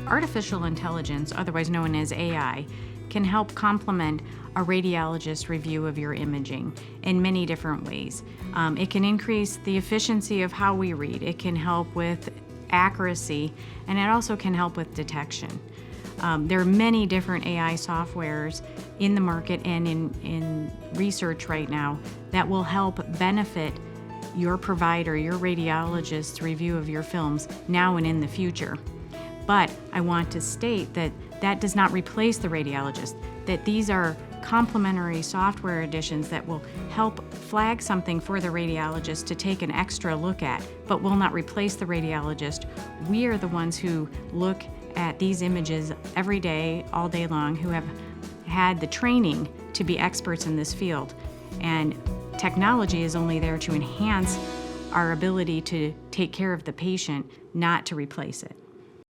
artificial intelligence, otherwise known as AI, can help complement a radiologist's review of your imaging in many different ways. It can increase the efficiency of how we read. It can help with accuracy, and it also can help with detection. There are many different AI softwares in the market and in research right now that will help benefit your provider, your radiologist's review of your films now and in the future. But I want to state that that does not replace the radiologist, that these are complementary software additions that will help flag something for the radiologist to take an extra look at, but will not replace the radiologist. We are the ones who look at these images every day, all day long, who have had the training to be experts in this field. And technology is only there to enhance our ability to take care of the patient, not to replace it.